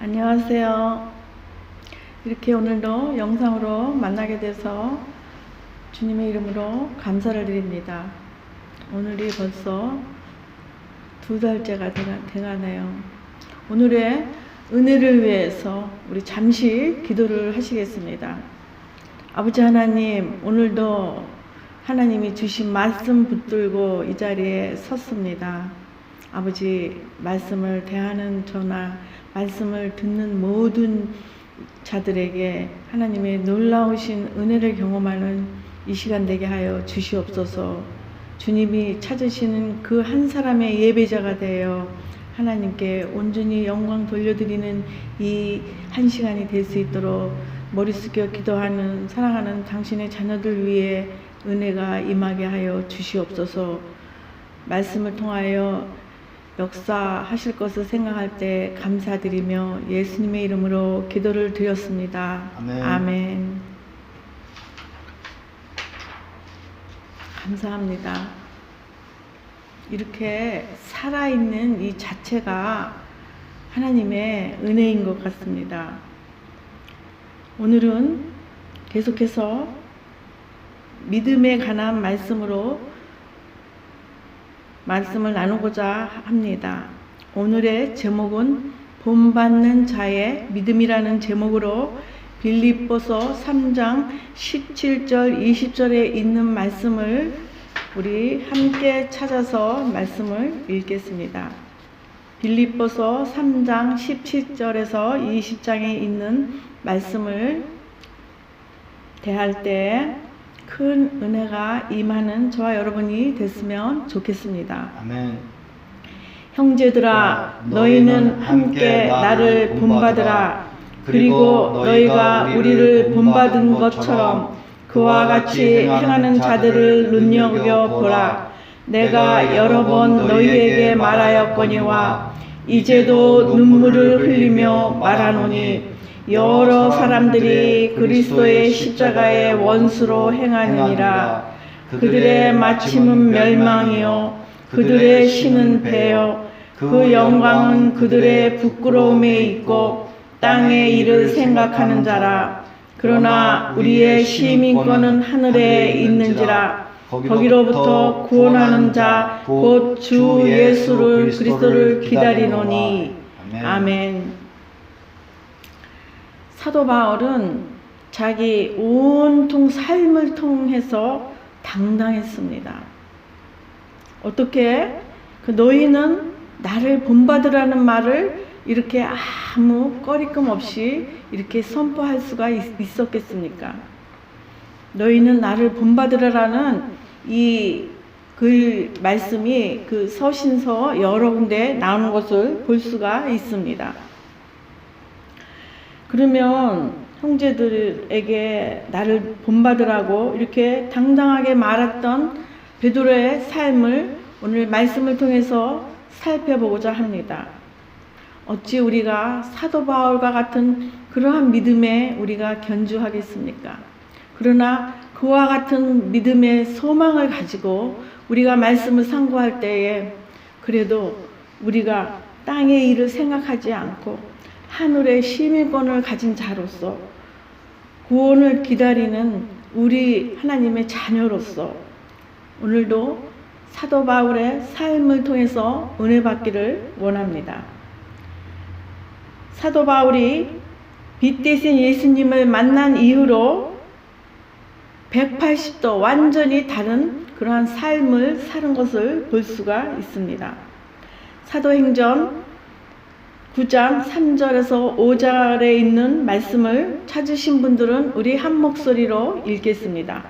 안녕하세요. 이렇게 오늘도 영상으로 만나게 돼서 주님의 이름으로 감사를 드립니다. 오늘이 벌써 2달째가 돼가네요. 오늘의 은혜를 위해서 우리 잠시 기도를 하시겠습니다. 아버지 하나님, 오늘도 하나님이 주신 말씀 붙들고 이 자리에 섰습니다. 아버지, 말씀을 대하는 저나 말씀을 듣는 모든 자들에게 하나님의 놀라우신 은혜를 경험하는 이 시간 되게 하여 주시옵소서. 주님이 찾으시는 그 한 사람의 예배자가 되어 하나님께 온전히 영광 돌려드리는 이 한 시간이 될 수 있도록 머리 숙여 기도하는 사랑하는 당신의 자녀들 위해 은혜가 임하게 하여 주시옵소서. 말씀을 통하여 역사하실 것을 생각할 때 감사드리며 예수님의 이름으로 기도를 드렸습니다. 아멘. 아멘. 감사합니다. 이렇게 살아있는 이 자체가 하나님의 은혜인 것 같습니다. 오늘은 계속해서 믿음에 관한 말씀을 나누고자 합니다. 오늘의 제목은 본받는 자의 믿음이라는 제목으로 빌립보서 3장 17절 20절에 있는 말씀을 우리 함께 찾아서 말씀을 읽겠습니다. 빌립보서 3장 17절에서 20장에 있는 말씀을 대할 때 큰 은혜가 임하는 저와 여러분이 됐으면 좋겠습니다. 아멘. 형제들아, 너희는 함께 나를 본받으라. 그리고 너희가 우리를 본받은 것처럼 그와 같이 행하는 자들을 눈여겨보라. 내가 여러 번 너희에게 말하였거니와 이제도 눈물을 흘리며 말하노니 여러 사람들이 그리스도의 십자가의 원수로 행하느니라. 그들의 마침은 멸망이요 그들의 신은 배요 그 영광은 그들의 부끄러움에 있고 땅의 일을 생각하는 자라. 그러나 우리의 시민권은 하늘에 있는지라. 거기로부터 구원하는 자 곧 주 예수를 그리스도를 기다리노니. 아멘. 사도 바울은 자기 온통 삶을 통해서 당당했습니다. 어떻게? 너희는 나를 본받으라는 말을 이렇게 아무 꺼리낌 없이 이렇게 선포할 수가 있었겠습니까? 너희는 나를 본받으라는 그 말씀이 그 서신서 여러 군데 나오는 것을 볼 수가 있습니다. 그러면 형제들에게 나를 본받으라고 이렇게 당당하게 말했던 베드로의 삶을 오늘 말씀을 통해서 살펴보고자 합니다. 어찌 우리가 사도 바울과 같은 그러한 믿음에 우리가 견주하겠습니까? 그러나 그와 같은 믿음의 소망을 가지고 우리가 말씀을 상고할 때에 그래도 우리가 땅의 일을 생각하지 않고 하늘의 시민권을 가진 자로서 구원을 기다리는 우리 하나님의 자녀로서 오늘도 사도 바울의 삶을 통해서 은혜 받기를 원합니다. 사도 바울이 빛 대신 예수님을 만난 이후로 180도 완전히 다른 그러한 삶을 사는 것을 볼 수가 있습니다. 사도행전 9장 3절에서 5절에 있는 말씀을 찾으신 분들은 우리 한 목소리로 읽겠습니다.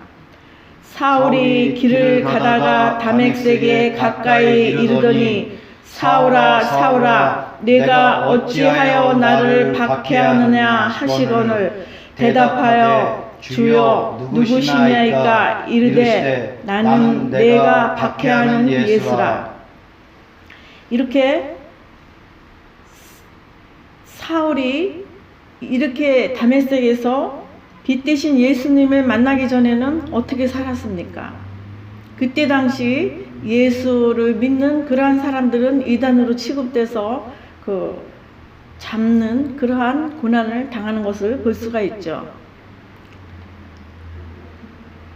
사울이 길을 가다가 다메섹에 가까이 이르더니 사울아 사울아 내가 어찌하여 나를 박해하느냐 하시거늘 대답하여 주여 누구시냐이까 이르되 나는 내가 박해하는 예수라. 이렇게 사울이 이렇게 다메섹에서 빛 대신 예수님을 만나기 전에는 어떻게 살았습니까? 그때 당시 예수를 믿는 그러한 사람들은 이단으로 취급돼서 잡는 그러한 고난을 당하는 것을 볼 수가 있죠.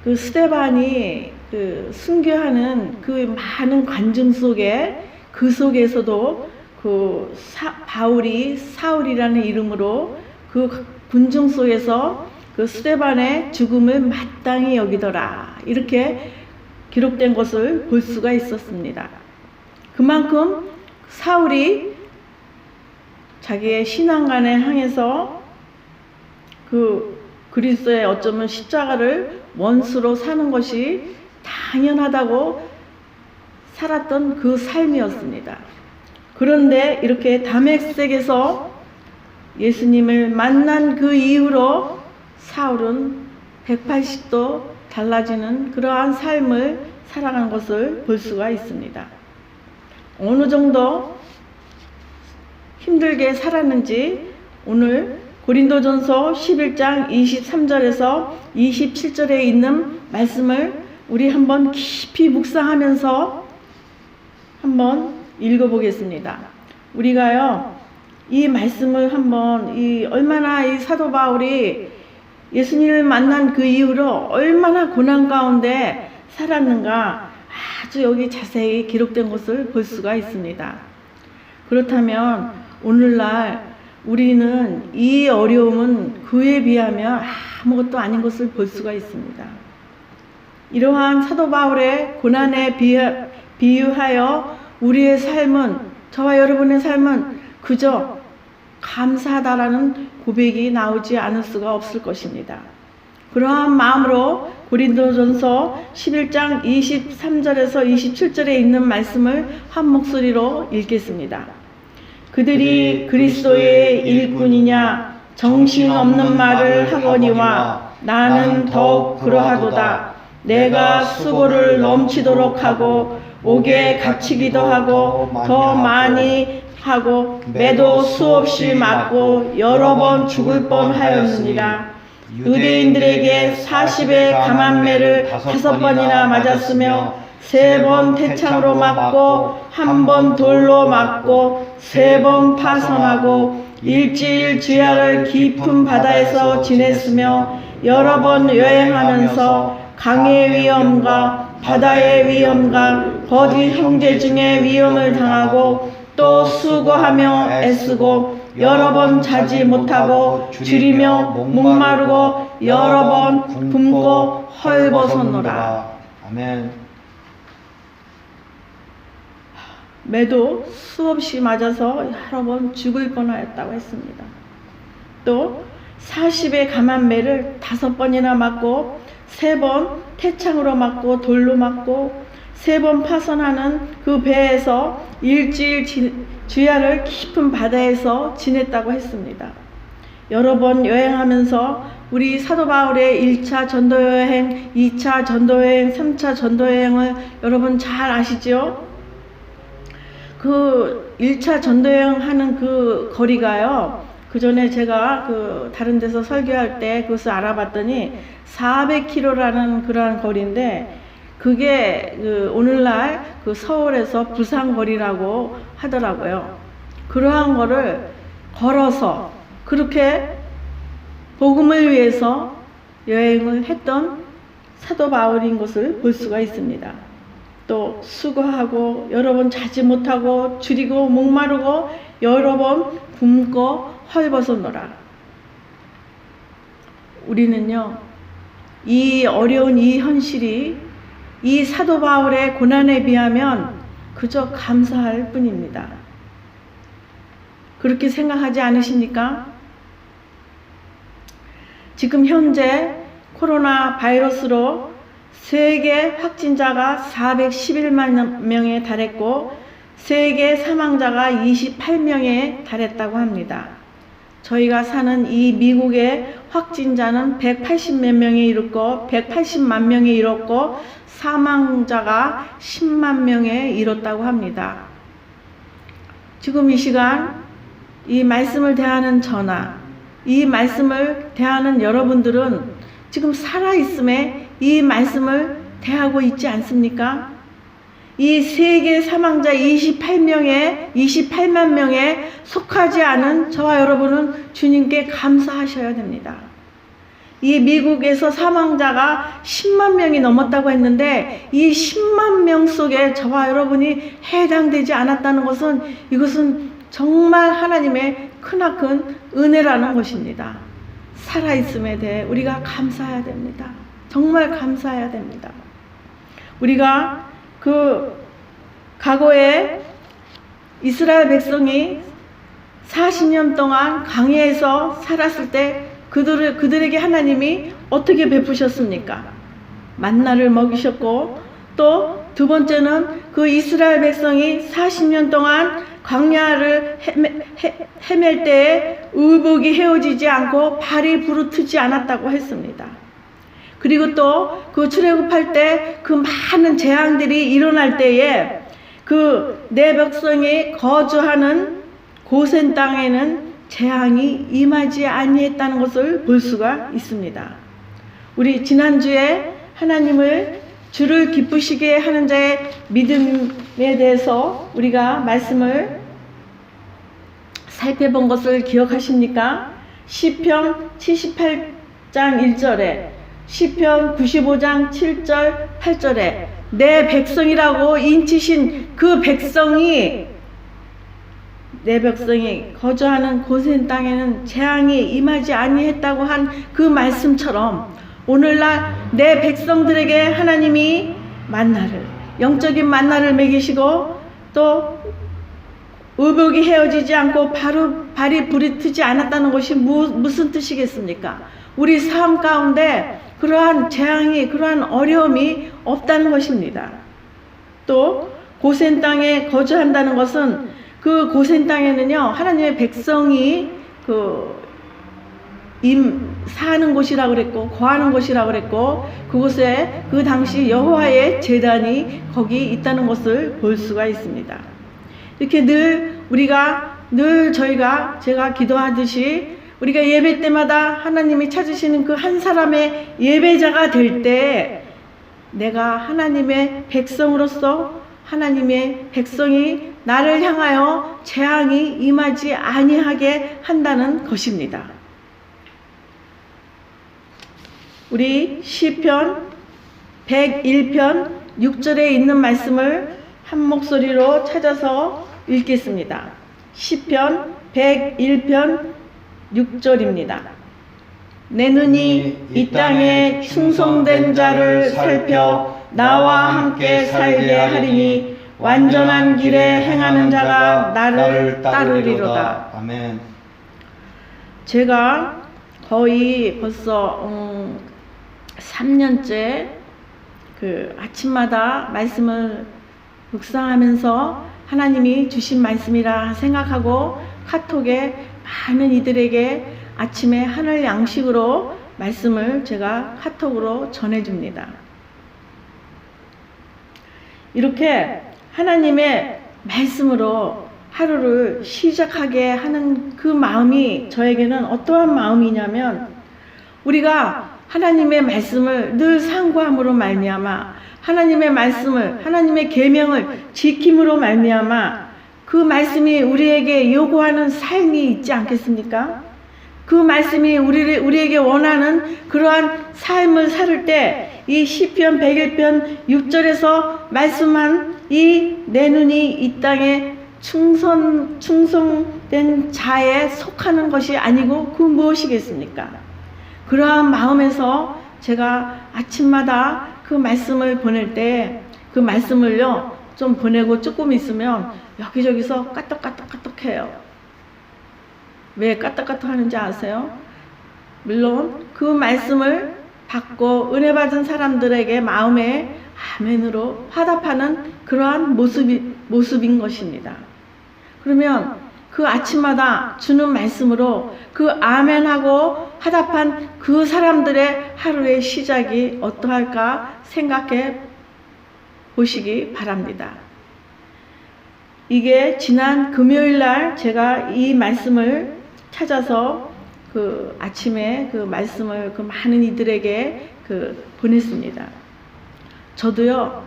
그 스데반이 그 순교하는 그 많은 관중 속에 그 속에서도 그 바울이 사울이라는 이름으로 그 군중 속에서 그 스데반의 죽음을 마땅히 여기더라 이렇게 기록된 것을 볼 수가 있었습니다. 그만큼 사울이 자기의 신앙관에 향해서 그 그리스도의 어쩌면 십자가를 원수로 사는 것이 당연하다고 살았던 그 삶이었습니다. 그런데 이렇게 다메섹에서 예수님을 만난 그 이후로 사울은 180도 달라지는 그러한 삶을 살아간 것을 볼 수가 있습니다. 어느 정도 힘들게 살았는지 오늘 고린도전서 11장 23절에서 27절에 있는 말씀을 우리 한번 깊이 묵상하면서 한번 읽어보겠습니다. 우리가요 이 말씀을 한번 얼마나 이 사도 바울이 예수님을 만난 그 이후로 얼마나 고난 가운데 살았는가 아주 여기 자세히 기록된 것을 볼 수가 있습니다. 그렇다면 오늘날 우리는 이 어려움은 그에 비하면 아무것도 아닌 것을 볼 수가 있습니다. 이러한 사도 바울의 고난에 비유하여 우리의 삶은, 저와 여러분의 삶은 그저 감사하다라는 고백이 나오지 않을 수가 없을 것입니다. 그러한 마음으로 고린도전서 11장 23절에서 27절에 있는 말씀을 한 목소리로 읽겠습니다. 그들이 그리스도의 일꾼이냐 정신없는 말을 하거니와 나는 더욱 그러하도다. 내가 수고를 넘치도록 하고 옥에 갇히기도 하고 더 많이 하고 매도 수없이 맞고 여러 번 죽을 뻔하였느니라. 유대인들에게 40의 감한매를 5번이나 맞았으며 3번 태창으로 맞고 1번 돌로 맞고 3번 파선하고 일주일 주야를 깊은 바다에서 지냈으며 여러 번 여행하면서 강의 위험과 바다의 위험과 거짓 형제 중에 위험을 당하고 또 수고하며 애쓰고 여러 번 자지 못하고 줄이며 목마르고 여러 번 굶고 헐벗었노라. 아멘. 매도 수없이 맞아서 여러 번 죽을 뻔하였다고 했습니다. 또 40의 감한매를 5번이나 맞고 3번 태창으로 맞고 돌로 맞고 3번 파선하는 그 배에서 일주일 주야를 깊은 바다에서 지냈다고 했습니다. 여러 번 여행하면서 우리 사도 바울의 1차 전도여행, 2차 전도여행, 3차 전도여행을 여러분 잘 아시죠? 그 1차 전도여행 하는 그 거리가요, 그 전에 제가 그 다른 데서 설교할 때 그것을 알아봤더니 400km라는 그러한 거리인데, 그게 그 오늘날 그 서울에서 부산 거리라고 하더라고요. 그러한 거를 걸어서 그렇게 복음을 위해서 여행을 했던 사도 바울인 것을 볼 수가 있습니다. 또 수고하고 여러 번 자지 못하고 줄이고 목마르고 여러 번 굶고 헐벗었노라. 우리는요 이 어려운 이 현실이 이 사도 바울의 고난에 비하면 그저 감사할 뿐입니다. 그렇게 생각하지 않으십니까? 지금 현재 코로나 바이러스로 세계 확진자가 411만 명에 달했고 세계 사망자가 28명에 달했다고 합니다. 저희가 사는 이 미국의 확진자는 180몇 명에 이르고 180만 명에 이뤘고 사망자가 10만 명에 이뤘다고 합니다. 지금 이 시간 이 말씀을 대하는 저나 이 말씀을 대하는 여러분들은 지금 살아있음에 이 말씀을 대하고 있지 않습니까? 이 세계 사망자 28만 명에 속하지 않은 저와 여러분은 주님께 감사하셔야 됩니다. 이 미국에서 사망자가 10만 명이 넘었다고 했는데 이 10만 명 속에 저와 여러분이 해당되지 않았다는 것은 이것은 정말 하나님의 크나큰 은혜라는 것입니다. 살아있음에 대해 우리가 감사해야 됩니다. 정말 감사해야 됩니다. 우리가 과거에 이스라엘 백성이 40년 동안 광야에서 살았을 때 그들에게 하나님이 어떻게 베푸셨습니까? 만나를 먹이셨고, 또 두 번째는 그 이스라엘 백성이 40년 동안 광야를 헤맬 때에 의복이 헤어지지 않고 발이 부르트지 않았다고 했습니다. 그리고 또 그 출애굽할 때 그 많은 재앙들이 일어날 때에 내 백성이 거주하는 고센 땅에는 재앙이 임하지 아니했다는 것을 볼 수가 있습니다. 우리 지난주에 주를 기쁘시게 하는 자의 믿음에 대해서 우리가 말씀을 살펴본 것을 기억하십니까? 시편 78장 1절에, 시편 95장 7절 8절에 내 백성이라고 인치신 내 백성이 거주하는 고센 땅에는 재앙이 임하지 아니했다고 한 그 말씀처럼 오늘날 내 백성들에게 하나님이 영적인 만나를 먹이시고, 또 의복이 헤어지지 않고 발이 부르트지 않았다는 것이 무슨 뜻이겠습니까? 우리 삶 가운데 그러한 재앙이, 그러한 어려움이 없다는 것입니다. 또 고센 땅에 거주한다는 것은 그 고센 땅에는요, 하나님의 백성이 사는 곳이라고 그랬고, 거하는 곳이라고 그랬고, 그곳에 그 당시 여호와의 제단이 거기 있다는 것을 볼 수가 있습니다. 이렇게 제가 기도하듯이 우리가 예배 때마다 하나님이 찾으시는 그 한 사람의 예배자가 될 때 내가 하나님의 백성으로서 하나님의 백성이 나를 향하여 재앙이 임하지 아니하게 한다는 것입니다. 우리 시편 101편 6절에 있는 말씀을 한 목소리로 찾아서 읽겠습니다. 시편 101편 6절입니다. 내 눈이 이 땅에 충성된 자를 살펴 나와 함께 살게 하리니 완전한 길에 행하는 자가 나를 따르리로다. 아멘. 제가 거의 벌써 3년째 아침마다 말씀을 묵상하면서 하나님이 주신 말씀이라 생각하고 카톡에 많은 이들에게 아침에 하늘 양식으로 말씀을 제가 카톡으로 전해줍니다. 이렇게 하나님의 말씀으로 하루를 시작하게 하는 그 마음이 저에게는 어떠한 마음이냐면, 우리가 하나님의 말씀을 늘 상고함으로 말미암아 하나님의 계명을 지킴으로 말미암아 그 말씀이 우리에게 요구하는 삶이 있지 않겠습니까? 그 말씀이 우리에게 원하는 그러한 삶을 살을 때 이 시편 101편 6절에서 말씀한 이 내 눈이 이 땅에 충성된 자에 속하는 것이 아니고 그 무엇이겠습니까? 그러한 마음에서 제가 아침마다 그 말씀을 보낼 때 그 말씀을요 좀 보내고 조금 있으면 여기저기서 까떡까떡해요. 왜 까떡까떡 하는지 아세요? 물론 그 말씀을 받고 은혜 받은 사람들에게 마음에 아멘으로 화답하는 그러한 모습인 것입니다. 그러면 그 아침마다 주는 말씀으로 그 아멘하고 화답한 그 사람들의 하루의 시작이 어떠할까 생각해 보시기 바랍니다. 이게 지난 금요일 날 제가 이 말씀을 찾아서 아침에 그 말씀을 많은 이들에게 보냈습니다. 저도요,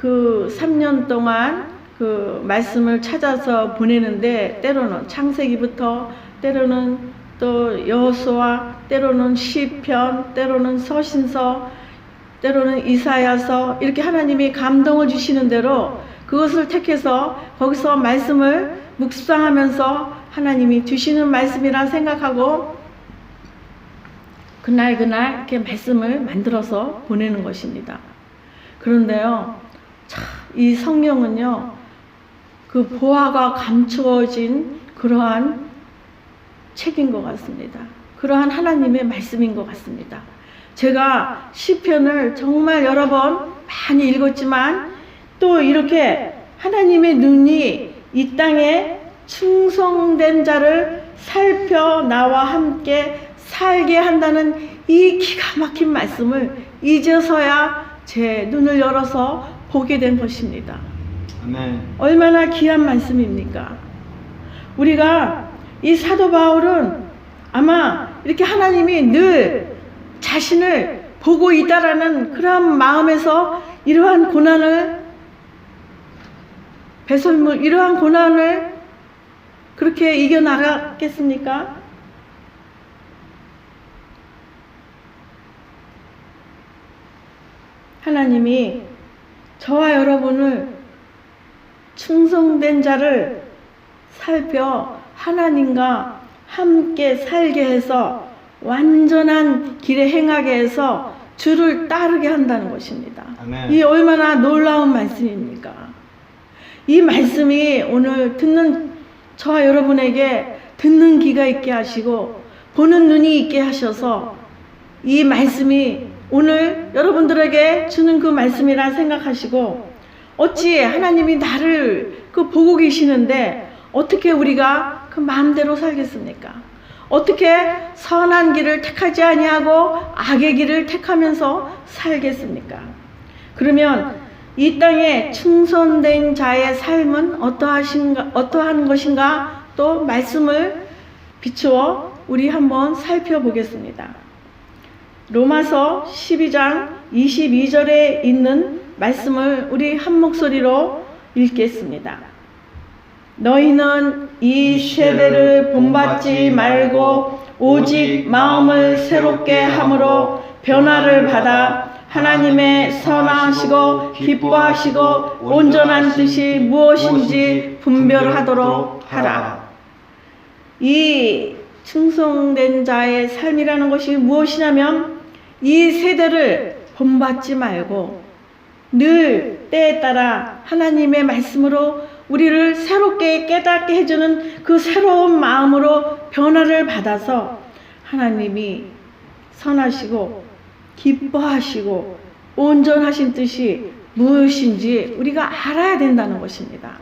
그 3년 동안 그 말씀을 찾아서 보내는데 때로는 창세기부터 때로는 또 여호수아, 때로는 시편, 때로는 서신서, 때로는 이사야서 이렇게 하나님이 감동을 주시는 대로 그것을 택해서 거기서 말씀을 묵상하면서 하나님이 주시는 말씀이라 생각하고 그날 이렇게 말씀을 만들어서 보내는 것입니다. 그런데요, 참, 이 성경은요, 그 보화가 감추어진 그러한 책인 것 같습니다. 그러한 하나님의 말씀인 것 같습니다. 제가 시편을 정말 여러 번 많이 읽었지만 또 이렇게 하나님의 눈이 이 땅에 충성된 자를 살펴 나와 함께 살게 한다는 이 기가 막힌 말씀을 이제서야 제 눈을 열어서 보게 된 것입니다. 아멘. 얼마나 귀한 말씀입니까? 우리가 이 사도 바울은 아마 이렇게 하나님이 늘 자신을 보고 있다라는 그런 마음에서 이러한 고난을 배설물 이러한 고난을 그렇게 이겨나갔겠습니까? 하나님이 저와 여러분을 충성된 자를 살펴 하나님과 함께 살게 해서 완전한 길에 행하게 해서 주를 따르게 한다는 것입니다. 아멘. 이 얼마나 놀라운 말씀입니까? 이 말씀이 오늘 듣는 저와 여러분에게 듣는 귀가 있게 하시고 보는 눈이 있게 하셔서 이 말씀이 오늘 여러분들에게 주는 그 말씀이라 생각하시고 어찌 하나님이 나를 보고 계시는데 어떻게 우리가 그 마음대로 살겠습니까? 어떻게 선한 길을 택하지 아니하고 악의 길을 택하면서 살겠습니까? 그러면 이 땅에 충성된 자의 삶은 어떠한 것인가 또 말씀을 비추어 우리 한번 살펴보겠습니다. 로마서 12장 22절에 있는 말씀을 우리 한 목소리로 읽겠습니다. 너희는 이 세대를 본받지 말고 오직 마음을 새롭게 함으로 변화를 받아 하나님의 선하시고 기뻐하시고 온전한 뜻이 무엇인지 분별하도록 하라. 이 충성된 자의 삶이라는 것이 무엇이냐면 이 세대를 본받지 말고 늘 때에 따라 하나님의 말씀으로 우리를 새롭게 깨닫게 해주는 그 새로운 마음으로 변화를 받아서 하나님이 선하시고 기뻐하시고 온전하신 뜻이 무엇인지 우리가 알아야 된다는 것입니다.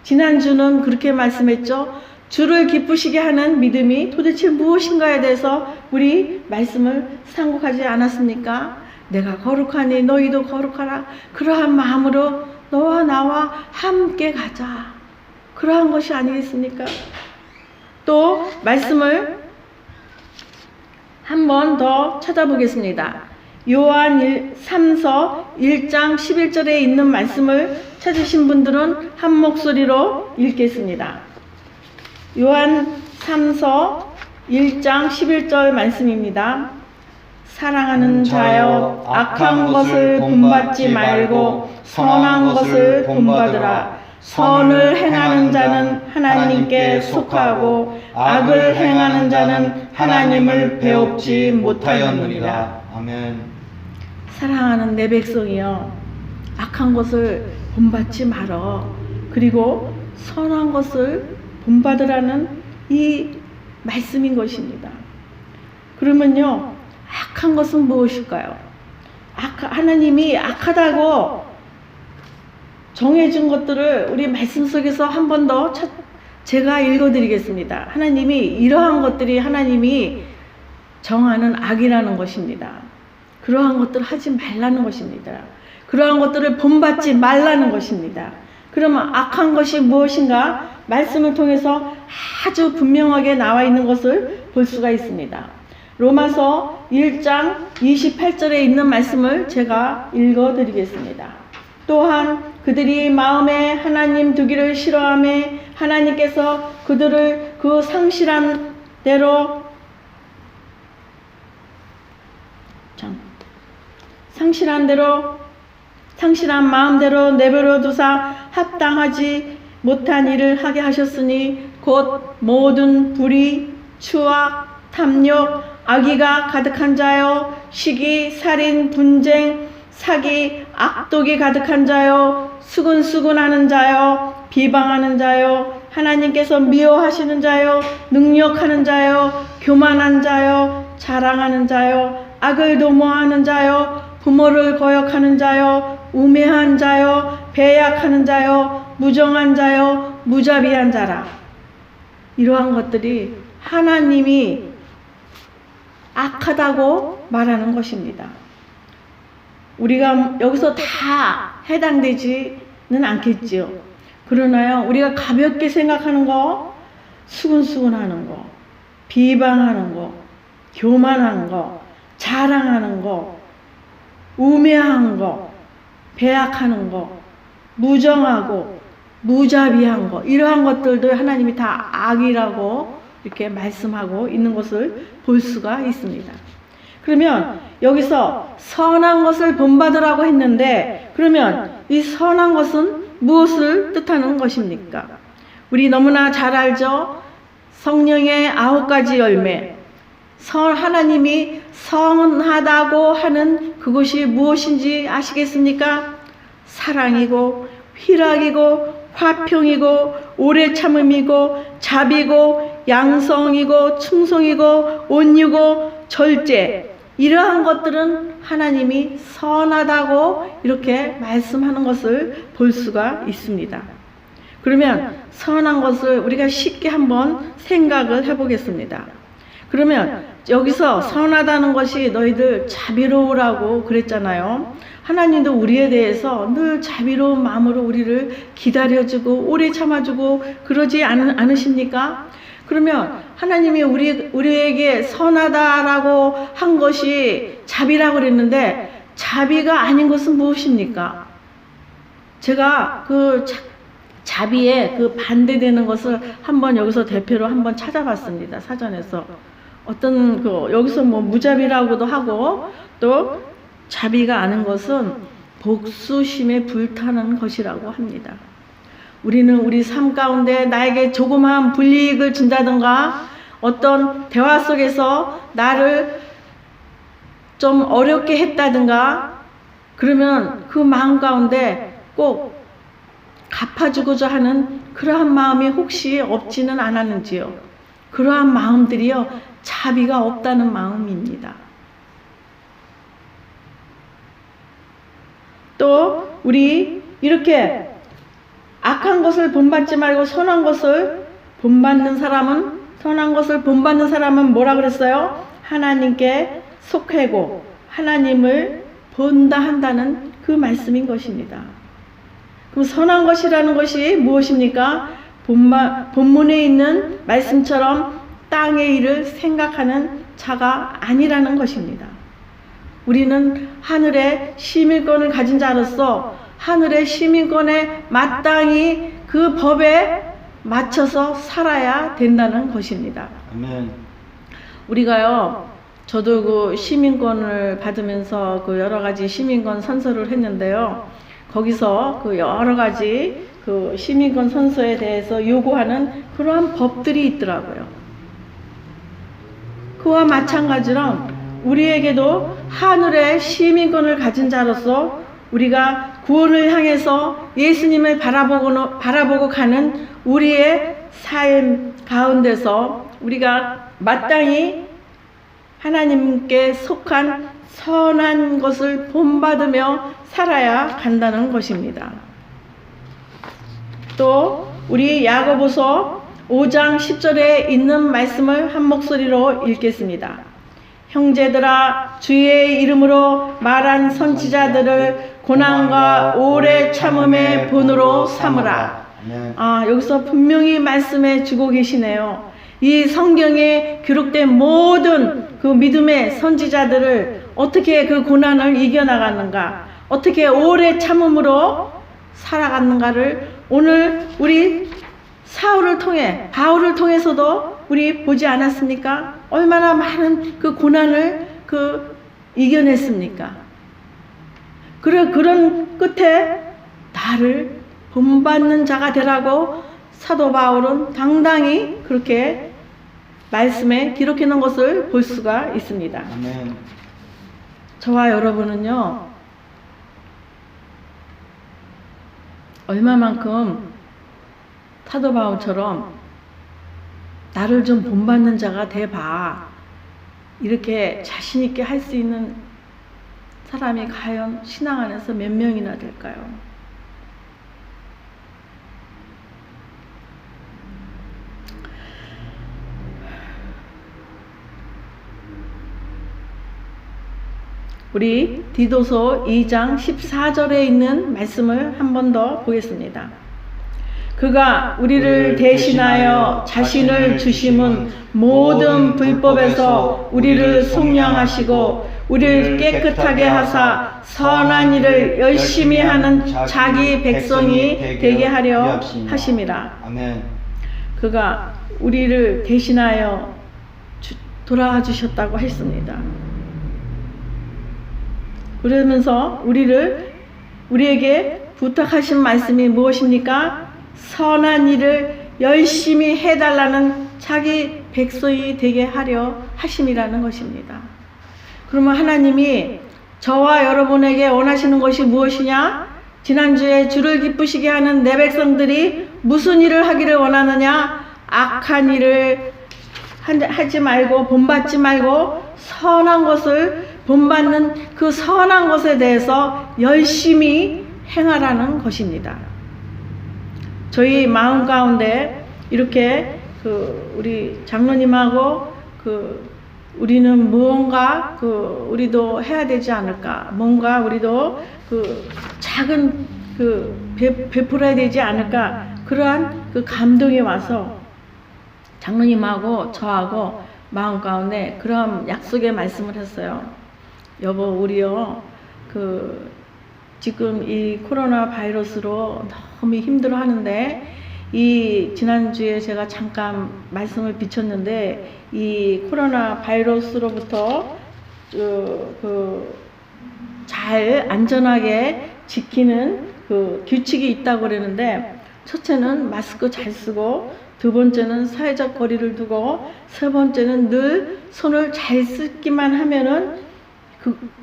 지난주는 그렇게 말씀했죠. 주를 기쁘시게 하는 믿음이 도대체 무엇인가에 대해서 우리 말씀을 상고하지 않았습니까? 내가 거룩하니 너희도 거룩하라. 그러한 마음으로 너와 나와 함께 가자. 그러한 것이 아니겠습니까? 또 말씀을 한 번 더 찾아보겠습니다. 요한 3서 1장 11절에 있는 말씀을 찾으신 분들은 한 목소리로 읽겠습니다. 요한 3서 1장 11절 말씀입니다. 사랑하는 자여 악한 것을 본받지 말고 선한 것을 본받으라. 선을 행하는 자는 하나님께 속하고 악을 행하는 자는 하나님을 배웁지 못하였느니라. 아멘. 사랑하는 내 백성이여, 악한 것을 본받지 말어. 그리고 선한 것을 본받으라는 이 말씀인 것입니다. 그러면요, 악한 것은 무엇일까요? 하나님이 악하다고 정해준 것들을 우리 말씀 속에서 한 번 더 제가 읽어드리겠습니다. 하나님이 이러한 것들이 하나님이 정하는 악이라는 것입니다. 그러한 것들을 하지 말라는 것입니다. 그러한 것들을 본받지 말라는 것입니다. 그러면 악한 것이 무엇인가? 말씀을 통해서 아주 분명하게 나와 있는 것을 볼 수가 있습니다. 로마서 1장 28절에 있는 말씀을 제가 읽어드리겠습니다. 또한 그들이 마음에 하나님 두기를 싫어하며 하나님께서 그들을 그 상실한 대로 상실한 마음대로 내버려 두사 합당하지 못한 일을 하게 하셨으니 곧 모든 불의, 추악, 탐욕, 악의가 가득한 자요, 시기, 살인, 분쟁, 사기, 악독이 가득한 자요, 수근수근하는 자요, 비방하는 자요, 하나님께서 미워하시는 자요, 능욕하는 자요, 교만한 자요, 자랑하는 자요, 악을 도모하는 자요, 부모를 거역하는 자요, 우매한 자요, 배약하는 자요, 무정한 자요, 무자비한 자라. 이러한 것들이 하나님이 악하다고 말하는 것입니다. 우리가 여기서 다 해당되지는 않겠지요. 그러나요, 우리가 가볍게 생각하는 거, 수근수근하는 거, 비방하는 거, 교만한 거, 자랑하는 거, 우매한 거, 배약하는 거, 무정하고 무자비한 거, 이러한 것들도 하나님이 다 악이라고 이렇게 말씀하고 있는 것을 볼 수가 있습니다. 그러면 여기서 선한 것을 본받으라고 했는데, 그러면 이 선한 것은 무엇을 뜻하는 것입니까? 우리 너무나 잘 알죠? 성령의 9가지 열매, 하나님이 선하다고 하는 그것이 무엇인지 아시겠습니까? 사랑이고 희락이고 화평이고 오래 참음이고 자비고 양성이고 충성이고 온유고 절제, 이러한 것들은 하나님이 선하다고 이렇게 말씀하는 것을 볼 수가 있습니다. 그러면 선한 것을 우리가 쉽게 한번 생각을 해보겠습니다. 그러면 여기서 선하다는 것이 너희들 자비로우라고 그랬잖아요. 하나님도 우리에 대해서 늘 자비로운 마음으로 우리를 기다려주고 오래 참아주고 그러지 않으십니까? 그러면 하나님이 우리에게 선하다라고 한 것이 자비라고 그랬는데, 자비가 아닌 것은 무엇입니까? 제가 그 자비에 그 반대되는 것을 한번 여기서 대표로 한번 찾아봤습니다. 사전에서. 여기서 뭐 무자비라고도 하고, 또 자비가 아닌 것은 복수심에 불타는 것이라고 합니다. 우리는 우리 삶 가운데 나에게 조그마한 불이익을 준다든가, 어떤 대화 속에서 나를 좀 어렵게 했다든가, 그러면 그 마음 가운데 꼭 갚아주고자 하는 그러한 마음이 혹시 없지는 않았는지요? 그러한 마음들이요, 자비가 없다는 마음입니다. 또 우리 이렇게 악한 것을 본받지 말고 선한 것을 본받는 사람은 뭐라 그랬어요? 하나님께 속하고 하나님을 본다 한다는 그 말씀인 것입니다. 그럼 선한 것이라는 것이 무엇입니까? 본문에 있는 말씀처럼 땅의 일을 생각하는 자가 아니라는 것입니다. 우리는 하늘의 시민권을 가진 자로서 하늘의 시민권에 마땅히 그 법에 맞춰서 살아야 된다는 것입니다. 아멘. 우리가요, 저도 그 시민권을 받으면서 그 여러 가지 시민권 선서를 했는데요, 거기서 그 여러 가지 그 시민권 선서에 대해서 요구하는 그러한 법들이 있더라고요. 그와 마찬가지로 우리에게도 하늘의 시민권을 가진 자로서 우리가 구원을 향해서 예수님을 바라보고 가는 우리의 삶 가운데서 우리가 마땅히 하나님께 속한 선한 것을 본받으며 살아야 간다는 것입니다. 또 우리 야고보서 5장 10절에 있는 말씀을 한 목소리로 읽겠습니다. 형제들아, 주의 이름으로 말한 선지자들을 고난과 오래 참음의 본으로 삼으라. 여기서 분명히 말씀해 주고 계시네요. 이 성경에 기록된 모든 그 믿음의 선지자들을 어떻게 그 고난을 이겨나가는가, 어떻게 오래 참음으로 살아갔는가를 오늘 우리 사울을 통해, 바울을 통해서도 우리 보지 않았습니까? 얼마나 많은 그 고난을 이겨냈습니까? 그런 끝에 나를 본받는 자가 되라고 사도 바울은 당당히 그렇게 말씀에 기록해 놓은 것을 볼 수가 있습니다. 아멘. 저와 여러분은요, 얼마만큼 사도 바울처럼 나를 좀 본받는 자가 돼봐, 이렇게 자신 있게 할 수 있는 사람이 과연 신앙 안에서 몇 명이나 될까요? 우리 디도서 2장 14절에 있는 말씀을 한 번 더 보겠습니다. 그가 우리를 대신하여 자신을 주심은 모든 불법에서 우리를 속량하시고 우리를 깨끗하게 하사 선한 일을 열심히 하는 자기 백성이 되게 하려 하심이라. 아멘. 그가 우리를 대신하여 돌아와 주셨다고 했습니다. 그러면서 우리에게 부탁하신 말씀이 무엇입니까? 선한 일을 열심히 해달라는 자기 백성이 되게 하려 하심이라는 것입니다. 그러면 하나님이 저와 여러분에게 원하시는 것이 무엇이냐? 지난주에 주를 기쁘시게 하는 내 백성들이 무슨 일을 하기를 원하느냐? 악한 일을 하지 말고 본받지 말고 선한 것을 본받는 그 선한 것에 대해서 열심히 행하라는 것입니다. 저희 마음 가운데 이렇게 우리 장로님하고 우리는 무언가 우리도 해야 되지 않을까, 뭔가 우리도 작은 베풀어야 되지 않을까, 그러한 감동이 와서 장로님하고 저하고 마음 가운데 그런 약속의 말씀을 했어요. 여보, 우리요 지금 이 코로나 바이러스로 너무 힘들어 하는데, 지난주에 제가 잠깐 말씀을 비쳤는데, 이 코로나 바이러스로부터 잘 안전하게 지키는 규칙이 있다고 그러는데, 첫째는 마스크 잘 쓰고, 두 번째는 사회적 거리를 두고, 세 번째는 늘 손을 잘 씻기만 하면은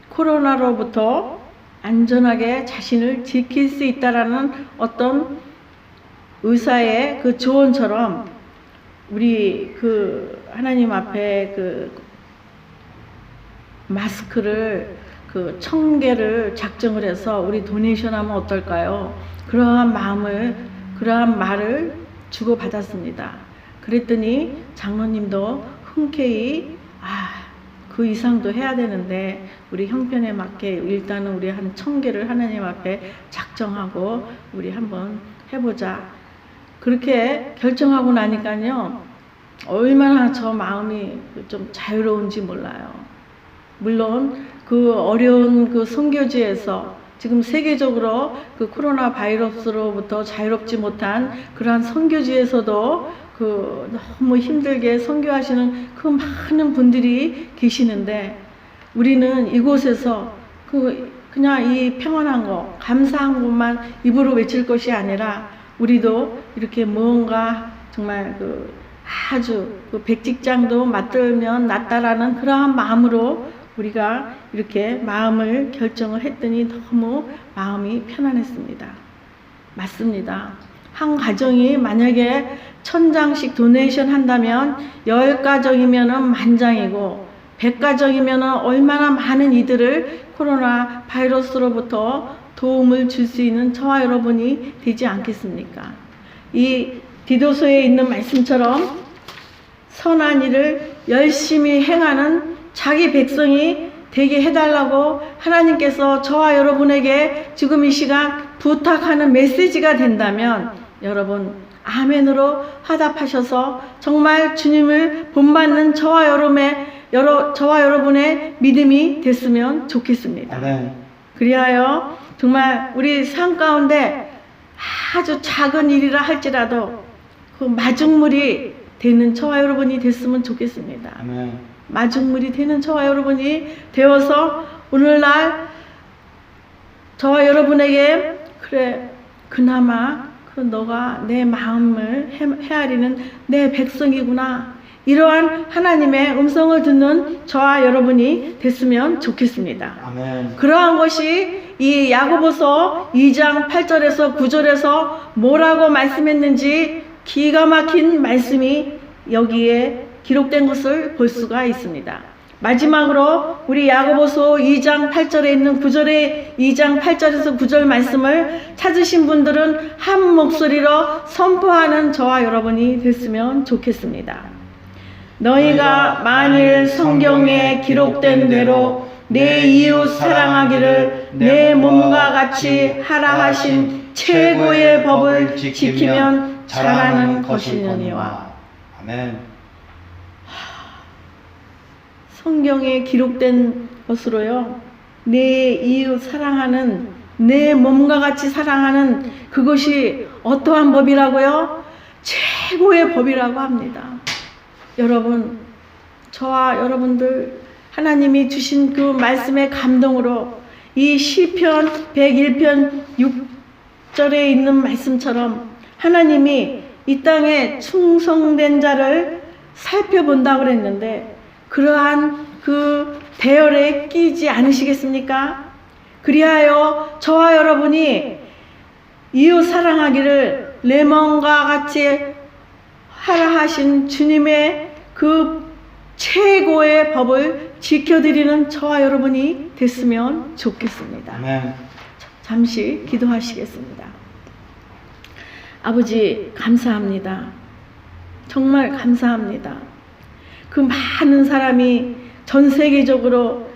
코로나로부터 안전하게 자신을 지킬 수 있다라는 어떤 의사의 조언처럼 우리 하나님 앞에 마스크를 1000개를 작정을 해서 우리 도네이션 하면 어떨까요? 그러한 말을 주고받았습니다. 그랬더니 장로님도 흔쾌히 그 이상도 해야 되는데 우리 형편에 맞게 일단은 우리 한 1000개를 하나님 앞에 작정하고 우리 한번 해보자, 그렇게 결정하고 나니까요, 얼마나 저 마음이 좀 자유로운지 몰라요. 물론 어려운 선교지에서 지금 세계적으로 코로나 바이러스로부터 자유롭지 못한 그러한 선교지에서도 너무 힘들게 선교하시는 많은 분들이 계시는데, 우리는 이곳에서 그냥 이 평안한 거, 감사한 것만 입으로 외칠 것이 아니라, 우리도 이렇게 무언가 정말 아주 백직장도 맞들면 낫다라는 그러한 마음으로 우리가 이렇게 마음을 결정을 했더니 너무 마음이 편안했습니다. 맞습니다. 한 가정이 만약에 1000장씩 도네이션 한다면 10가정이면은 10,000장이고 100가정이면은 얼마나 많은 이들을 코로나 바이러스로부터 도움을 줄 수 있는 저와 여러분이 되지 않겠습니까? 이 디도서에 있는 말씀처럼 선한 일을 열심히 행하는 자기 백성이 되게 해달라고 하나님께서 저와 여러분에게 지금 이 시간 부탁하는 메시지가 된다면, 여러분 아멘으로 화답하셔서 정말 주님을 본받는 저와 여러분의 믿음이 됐으면 좋겠습니다. 아멘. 그리하여 정말 우리 삶 가운데 아주 작은 일이라 할지라도 그 마중물이 되는 저와 여러분이 됐으면 좋겠습니다. 아멘. 마중물이 되는 저와 여러분이 되어서 오늘날 저와 여러분에게 그래 그나마 그 너가 내 마음을 헤아리는 내 백성이구나, 이러한 하나님의 음성을 듣는 저와 여러분이 됐으면 좋겠습니다. 아멘. 그러한 것이 이 야고보서 2장 8절에서 9절에서 뭐라고 말씀했는지 기가 막힌 말씀이 여기에 기록된 것을 볼 수가 있습니다. 마지막으로 우리 야고보서 2장 8절에 있는 2장 8절에서 9절 말씀을 찾으신 분들은 한 목소리로 선포하는 저와 여러분이 됐으면 좋겠습니다. 너희가 만일 성경에 기록된 대로 내 이웃 사랑하기를 내 몸과 같이 하라 하신 최고의 법을 지키면 잘하는 것이니와. 아멘. 성경에 기록된 것으로요, 내 이웃 사랑하는, 내 몸과 같이 사랑하는 그것이 어떠한 법이라고요? 최고의 법이라고 합니다. 여러분, 저와 여러분들 하나님이 주신 그 말씀의 감동으로 이 시편 101편 6절에 있는 말씀처럼 하나님이 이 땅에 충성된 자를 살펴본다고 그랬는데 그러한 그 대열에 끼지 않으시겠습니까? 그리하여 저와 여러분이 이웃 사랑하기를 내 몸과 같이 하라 하신 주님의 그 최고의 법을 지켜드리는 저와 여러분이 됐으면 좋겠습니다. 아멘. 잠시 기도하시겠습니다. 아버지, 감사합니다. 정말 감사합니다. 그 많은 사람이 전 세계적으로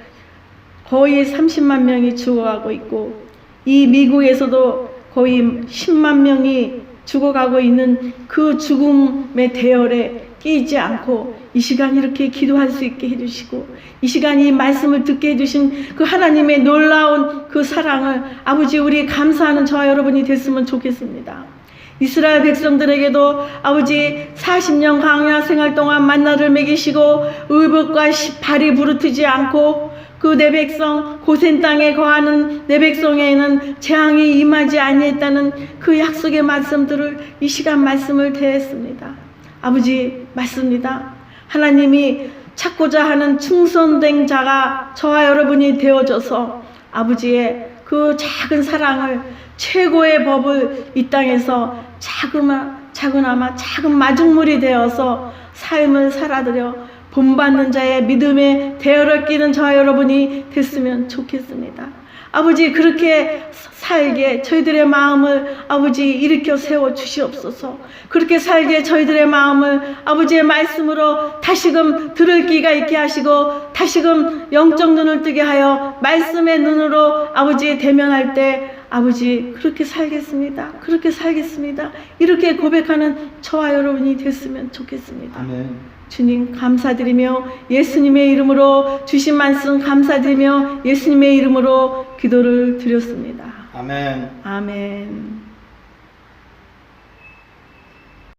거의 30만 명이 죽어가고 있고, 이 미국에서도 거의 10만 명이 죽어가고 있는 그 죽음의 대열에 끼지 않고 이 시간 이렇게 기도할 수 있게 해주시고, 이 시간 이 말씀을 듣게 해주신 그 하나님의 놀라운 그 사랑을 아버지 우리 감사하는 저와 여러분이 됐으면 좋겠습니다. 이스라엘 백성들에게도 아버지 40년 광야 생활 동안 만나를 먹이시고 의복과 발이 부르트지 않고 그 내 백성 고센 땅에 거하는 내 백성에는 재앙이 임하지 아니했다는 그 약속의 말씀들을 이 시간 말씀을 대했습니다. 아버지, 맞습니다. 하나님이 찾고자 하는 충성된 자가 저와 여러분이 되어져서 아버지의 그 작은 사랑을, 최고의 법을 이 땅에서 작은 마중물이 되어서 삶을 살아들여 본받는 자의 믿음의 대열을 끼는 저와 여러분이 됐으면 좋겠습니다. 아버지, 그렇게 살게 저희들의 마음을 아버지 일으켜 세워 주시옵소서. 그렇게 살게 저희들의 마음을 아버지의 말씀으로 다시금 들을 귀가 있게 하시고 다시금 영적 눈을 뜨게 하여 말씀의 눈으로 아버지 대면할 때 아버지 그렇게 살겠습니다. 그렇게 살겠습니다. 이렇게 고백하는 저와 여러분이 됐으면 좋겠습니다. 아멘. 주님 감사드리며 예수님의 이름으로 주신 말씀 감사드리며 예수님의 이름으로 기도를 드렸습니다. 아멘. 아멘.